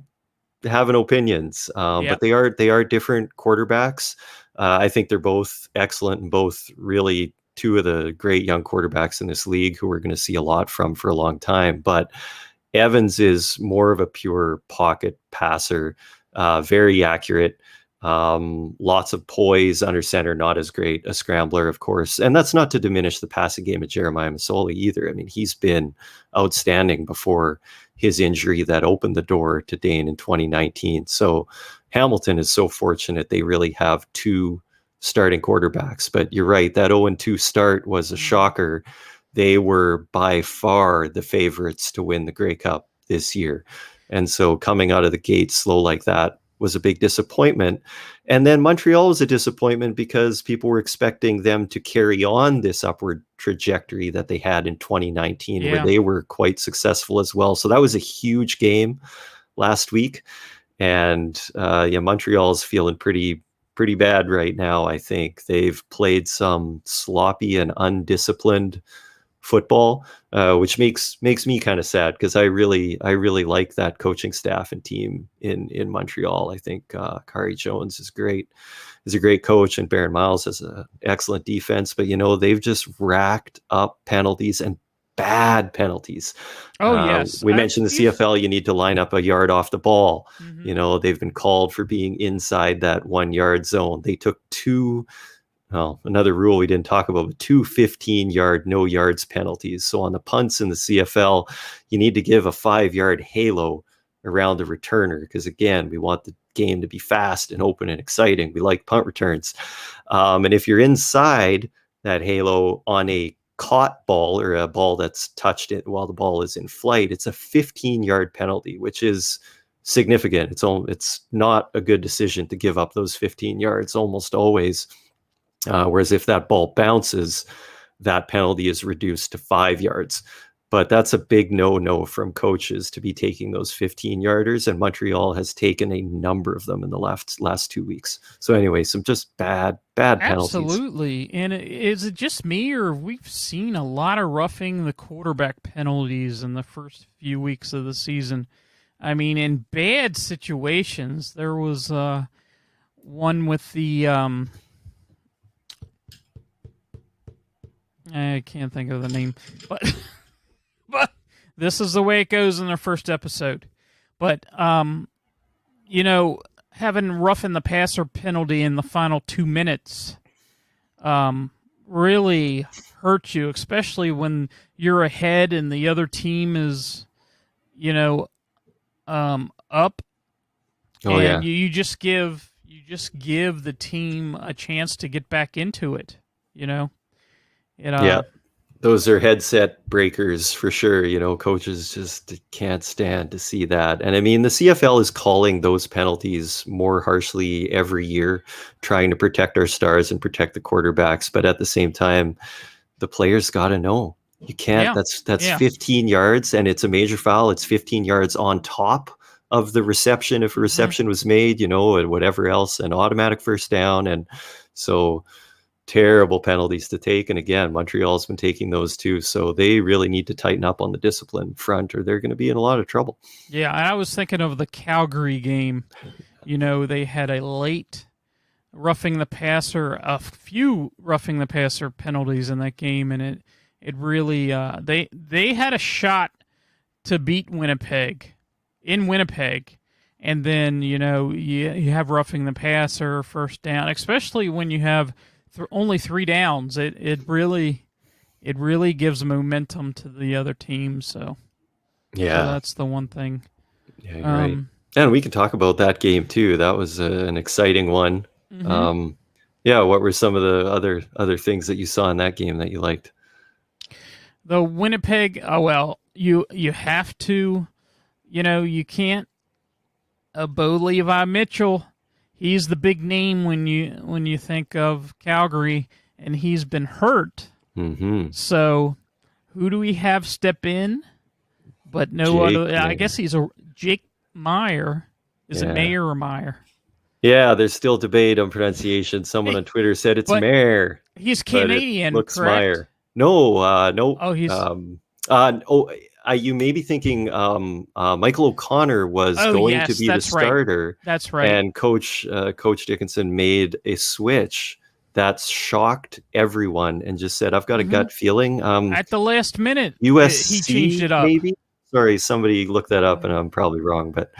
having opinions. But Yep. they are different quarterbacks. I think they're both excellent and both really two of the great young quarterbacks in this league who we're going to see a lot from for a long time. But Evans is more of a pure pocket passer, very accurate, lots of poise under center, not as great a scrambler, of course. And that's not to diminish the passing game of Jeremiah Masoli either. I mean, he's been outstanding before his injury that opened the door to Dane in 2019. So Hamilton is so fortunate they really have two starting quarterbacks. But you're right, that 0-2 start was a shocker. They were by far the favorites to win the Grey Cup this year. And so coming out of the gate slow like that was a big disappointment. And then Montreal was a disappointment because people were expecting them to carry on this upward trajectory that they had in 2019, where they were quite successful as well. So that was a huge game last week. And Montreal's feeling pretty bad right now. I think they've played some sloppy and undisciplined football, which makes me kind of sad because I really like that coaching staff and team in Montreal. I think Kari Jones is a great coach, and Baron Miles has an excellent defense. But they've just racked up penalties and bad penalties. Oh yes, we mentioned the CFL. You need to line up a yard off the ball. Mm-hmm. They've been called for being inside that 1 yard zone. They took another rule we didn't talk about, but 2 15-yard no yards penalties. So on the punts in the CFL, you need to give a 5-yard halo around the returner because, again, we want the game to be fast and open and exciting. We like punt returns. And if you're inside that halo on a caught ball or a ball that's touched it while the ball is in flight, it's a 15-yard penalty, which is significant. It's not a good decision to give up those 15 yards almost always. Whereas if that ball bounces, that penalty is reduced to 5 yards. But that's a big no-no from coaches to be taking those 15-yarders, and Montreal has taken a number of them in the last 2 weeks. So anyway, some just bad penalties. Absolutely. And is it just me, or we've seen a lot of roughing the quarterback penalties in the first few weeks of the season? I mean, in bad situations, there was one with the I can't think of the name, but this is the way it goes in their first episode. But having roughing the passer penalty in the final 2 minutes really hurt you, especially when you're ahead and the other team is up. Oh, and yeah. you just give the team a chance to get back into it. Yeah, those are headset breakers for sure. Coaches just can't stand to see that. And I mean, the CFL is calling those penalties more harshly every year, trying to protect our stars and protect the quarterbacks. But at the same time, the players got to know you can't. That's 15 yards, and it's a major foul. It's 15 yards on top of the reception if a reception was made, and whatever else, an automatic first down. And so terrible penalties to take. And again, Montreal's been taking those too. So they really need to tighten up on the discipline front or they're going to be in a lot of trouble. Yeah, I was thinking of the Calgary game. They had a late a few roughing the passer penalties in that game, and It really they had a shot to beat Winnipeg in Winnipeg, and then you have roughing the passer, first down, especially when you have only three downs. It really gives momentum to the other team. So Yeah, that's the one thing. yeah, you're right. And we can talk about that game too. That was an exciting one. Mm-hmm. Yeah, what were some of the other things that you saw in that game that you liked? The Winnipeg. Oh well, you have to. You can't. Bo Levi Mitchell. He's the big name when you think of Calgary, and he's been hurt. Mm-hmm. So who do we have step in? But no Jake other. I Mayer. guess he's a Jake Meyer. Is it Yeah. Mayer or Meyer? Yeah, there's still debate on pronunciation. Someone on Twitter said it's But Mayer, he's but it Canadian, looks correct? Meyer. No, no. Oh, he's. You may be thinking Michael O'Connor was Oh, going to yes, be the that's right. starter, That's right. and Coach Dickinson made a switch that shocked everyone and just said, "I've got a Mm-hmm. gut feeling." At the last minute, he changed USC it up. maybe. Sorry, somebody looked that up, and I'm probably wrong, but.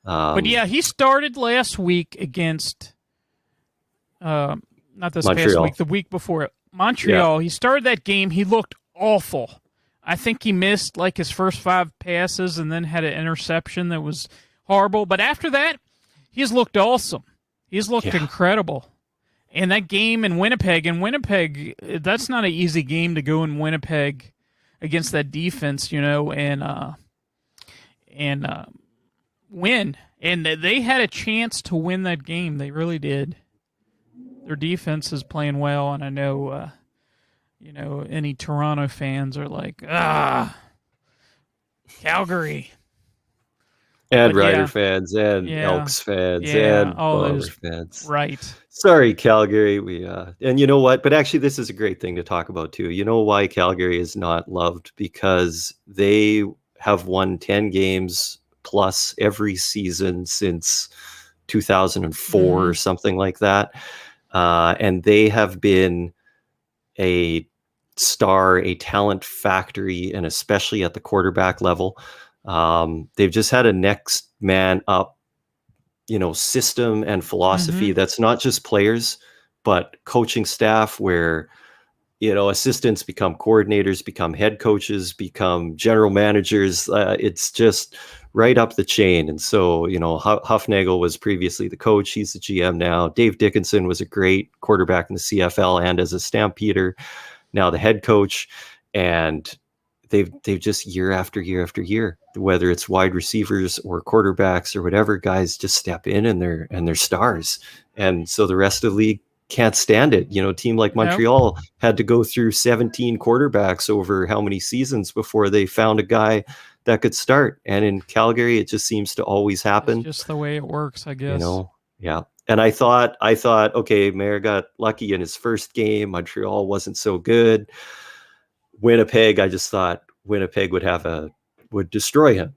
But yeah, he started last week against not this past Montreal. week, the week before Montreal. Yeah. He started that game. He looked awful. I think he missed like his first 5 passes and then had an interception that was horrible. But after that, he's looked awesome. He's looked incredible. And that game in Winnipeg, that's not an easy game to go in Winnipeg against that defense, and win. And they had a chance to win that game. They really did. Their defense is playing well, and I know, any Toronto fans are like, Calgary. And But Rider fans, and Elks fans, and all Bomber those, fans. right. Sorry, Calgary. And you know what? But actually, this is a great thing to talk about too. You know why Calgary is not loved? Because they have won 10 games plus every season since 2004 or something like that. And they have been a talent factory, and especially at the quarterback level. They've just had a next man up, system and philosophy that's not just players, but coaching staff where, assistants become coordinators, become head coaches, become general managers. It's just right up the chain. And so, Huffnagel was previously the coach. He's the GM now. Dave Dickinson was a great quarterback in the CFL and as a Stampeder, now the head coach. And they've just year after year after year, whether it's wide receivers or quarterbacks or whatever, guys just step in and they're stars. And so the rest of the league can't stand it. A team like Montreal had to go through 17 quarterbacks over how many seasons before they found a guy that could start. And in Calgary, it just seems to always happen. It's just the way it works, I guess. Yeah. And I thought, okay, Mayer got lucky in his first game. Montreal wasn't so good. Winnipeg, I just thought Winnipeg would destroy him.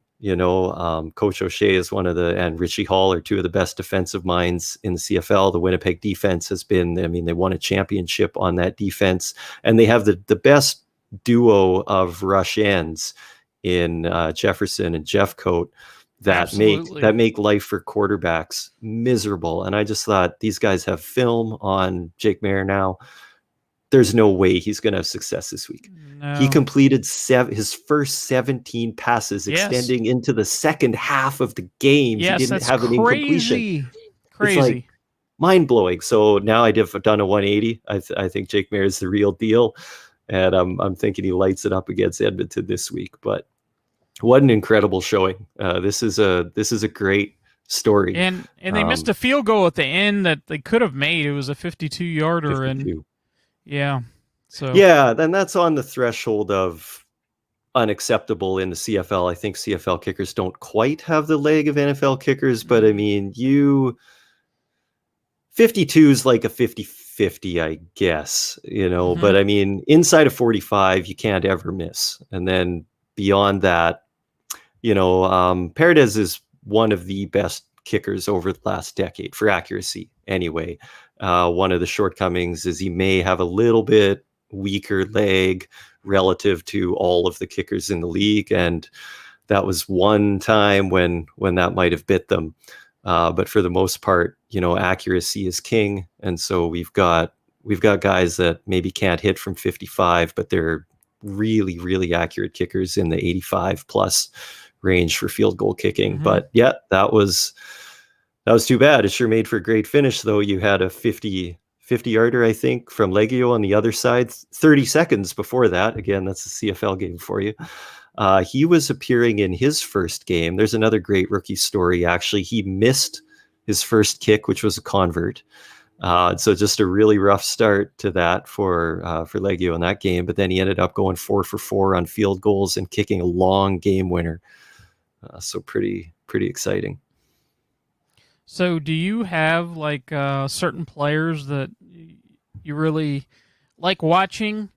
Coach O'Shea is and Richie Hall are two of the best defensive minds in the CFL. The Winnipeg defense has been, they won a championship on that defense, and they have the best duo of rush ends in Jefferson and Jeffcoat that make life for quarterbacks miserable. And I just thought, these guys have film on Jake Mayer now. There's no way he's going to have success this week. No. He completed his first 17 passes, extending into the second half of the game. Yes, he didn't have an incompletion. Crazy. It's like mind-blowing. So now I've done a 180. I think Jake Mayer is the real deal. And I'm thinking he lights it up against Edmonton this week. But what an incredible showing. This is a great story. And they missed a field goal at the end that they could have made. It was a 52-yarder. 52. And yeah. So then that's on the threshold of unacceptable in the CFL. I think CFL kickers don't quite have the leg of NFL kickers, but 52 is like a 50-50, I guess, but inside of 45, you can't ever miss. And then beyond that, Paredes is one of the best kickers over the last decade for accuracy anyway. One of the shortcomings is he may have a little bit weaker leg relative to all of the kickers in the league. And that was one time when that might have bit them. But for the most part, accuracy is king. And so we've got guys that maybe can't hit from 55, but they're really, really accurate kickers in the 85 plus range for field goal kicking. But yeah, that was too bad. It sure made for a great finish, though. You had a 50-yarder, I think, from Legio on the other side, 30 seconds before that. Again, that's a CFL game for you. He was appearing in his first game. There's another great rookie story, actually. He missed his first kick, which was a convert. So just a really rough start to that for Legio in that game. But then he ended up going 4 for 4 on field goals and kicking a long game winner. So pretty exciting. So do you have like certain players that you really like watching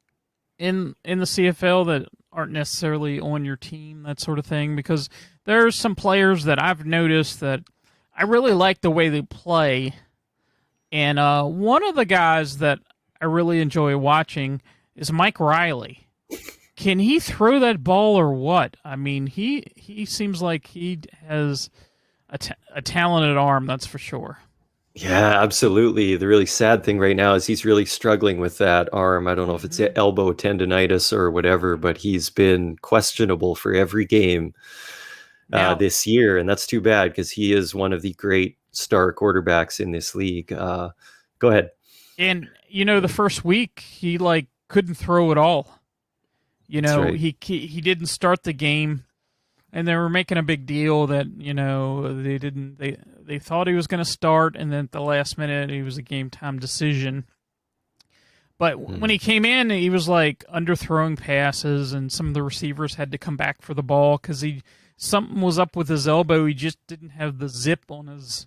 in the CFL that aren't necessarily on your team, that sort of thing? Because there's some players that I've noticed that I really like the way they play. And one of the guys that I really enjoy watching is Mike Riley. Can he throw that ball or what? I mean, he seems like he has a talented arm, that's for sure. Yeah, absolutely. The really sad thing right now is he's really struggling with that arm. I don't know if it's elbow tendonitis or whatever, but he's been questionable for every game this year. And that's too bad because he is one of the great star quarterbacks in this league. Go ahead. And, the first week, he couldn't throw at all. Right. He didn't start the game. And they were making a big deal that, they thought he was going to start, and then at the last minute, he was a game-time decision. But when he came in, he was, underthrowing passes, and some of the receivers had to come back for the ball because something was up with his elbow. He just didn't have the zip on his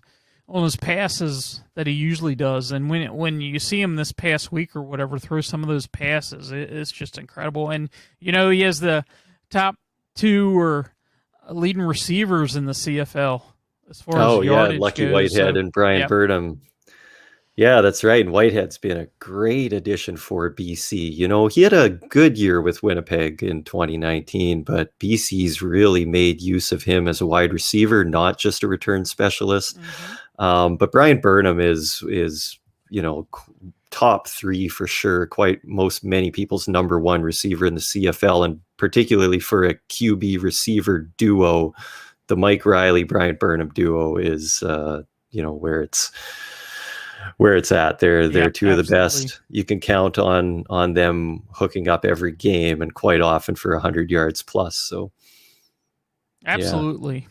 passes that he usually does. And when you see him this past week or whatever throw some of those passes, it's just incredible. And, he has the top 2 or leading receivers in the CFL as far as yardage Lucky goes. Whitehead and Brian Burnham. Yeah, that's right. And Whitehead's been a great addition for BC. He had a good year with Winnipeg in 2019, but BC's really made use of him as a wide receiver, not just a return specialist. But Brian Burnham is top 3 for sure. Many people's number 1 receiver in the CFL, and particularly for a QB receiver duo, the Mike Riley Brian Burnham duo is where it's at. They're two of the best. You can count on them hooking up every game, and quite often for 100 yards plus. So absolutely. Yeah.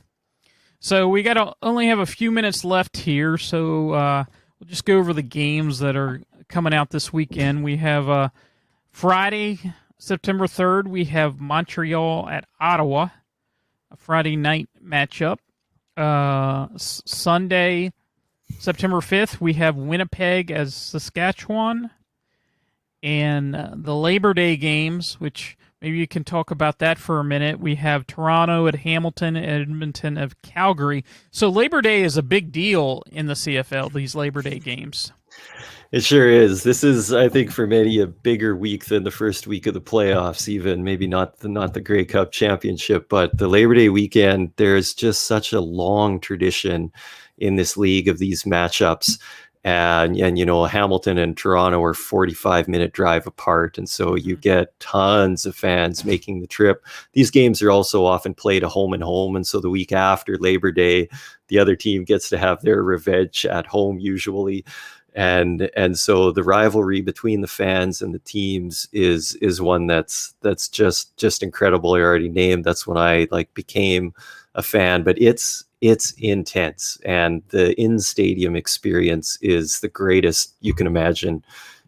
So we only have a few minutes left here, so we'll just go over the games that are coming out this weekend. We have Friday, September 3rd, we have Montreal at Ottawa, a Friday night matchup. Sunday, September 5th, we have Winnipeg as Saskatchewan. And the Labor Day games, which maybe you can talk about that for a minute. We have Toronto at Hamilton, Edmonton of Calgary. So Labor Day is a big deal in the CFL, these Labor Day games. It sure is. This is, I think, for many a bigger week than the first week of the playoffs, even maybe not the Grey Cup championship, but the Labor Day weekend. There's just such a long tradition in this league of these matchups. And Hamilton and Toronto are 45-minute drive apart. And so you get tons of fans making the trip. These games are also often played a home and home. And so the week after Labor Day, the other team gets to have their revenge at home usually. And so the rivalry between the fans and the teams is one that's just incredible. I already named, that's when I became a fan, but it's intense, and the in-stadium experience is the greatest you can imagine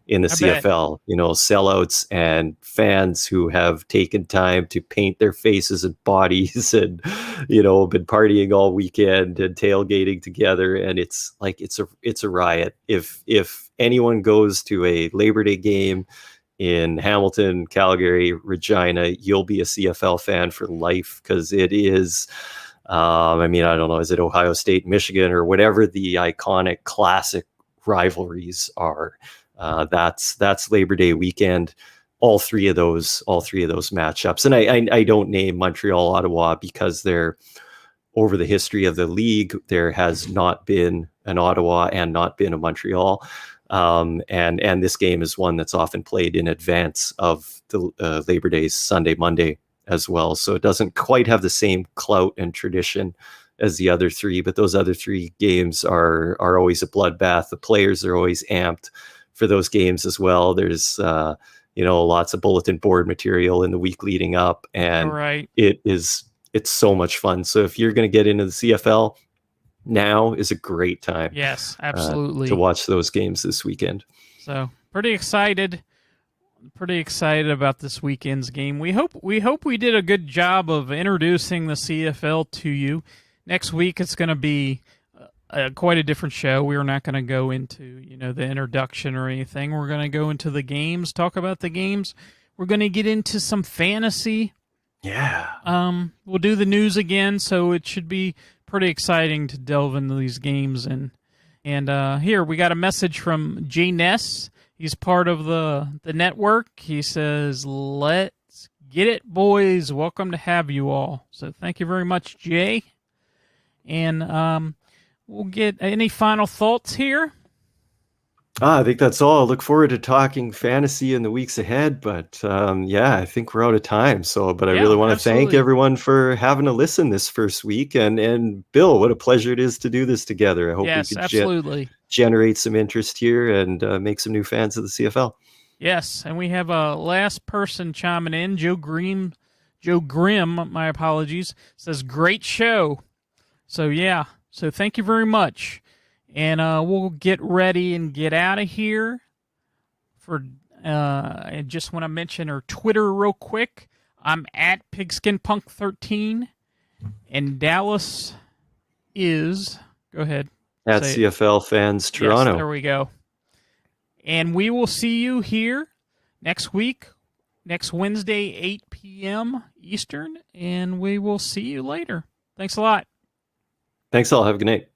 in the CFL. Sellouts and fans who have taken time to paint their faces and bodies and been partying all weekend and tailgating together, and it's a riot. If anyone goes to a Labor Day game in Hamilton, Calgary, Regina, you'll be a CFL fan for life, because it is I don't know, is it Ohio State, Michigan, or whatever the iconic classic rivalries are? That's Labor Day weekend. all three of those matchups. And I don't name Montreal, Ottawa because they're over the history of the league. There has not been an Ottawa and not been a Montreal. And this game is one that's often played in advance of the Labor Day, Sunday, Monday as well. So it doesn't quite have the same clout and tradition as the other three, but those other three games are always a bloodbath. The players are always amped for those games as well. There's lots of bulletin board material in the week leading up, and right. it's so much fun. So if you're going to get into the CFL, now is a great time. Yes, absolutely. To watch those games this weekend. So pretty excited about this weekend's game. We hope we did a good job of introducing the CFL to you. Next week it's going to be quite a different show. We're not going to go into the introduction or anything. We're going to go into the games, talk about the games. We're going to get into some fantasy. Yeah. We'll do the news again, so it should be pretty exciting to delve into these games. And here we got a message from Jay Ness. He's part of the network. He says, "Let's get it, boys. Welcome to have you all." So thank you very much, Jay. And we'll get any final thoughts here. I think that's all. I look forward to talking fantasy in the weeks ahead, but I think we're out of time. But I really want to thank everyone for having a listen this first week. And Bill, what a pleasure it is to do this together. I hope we could generate some interest here and make some new fans of the CFL. Yes, and we have a last person chiming in. Joe Grimm, my apologies, says, "Great show." So thank you very much. And we'll get ready and get out of here. I just want to mention her Twitter real quick. I'm at PigskinPunk13. And Dallas is, go ahead. At CFL Fans Toronto. Yes, there we go. And we will see you here next week, next Wednesday, 8 p.m. Eastern. And we will see you later. Thanks a lot. Thanks all. Have a good night.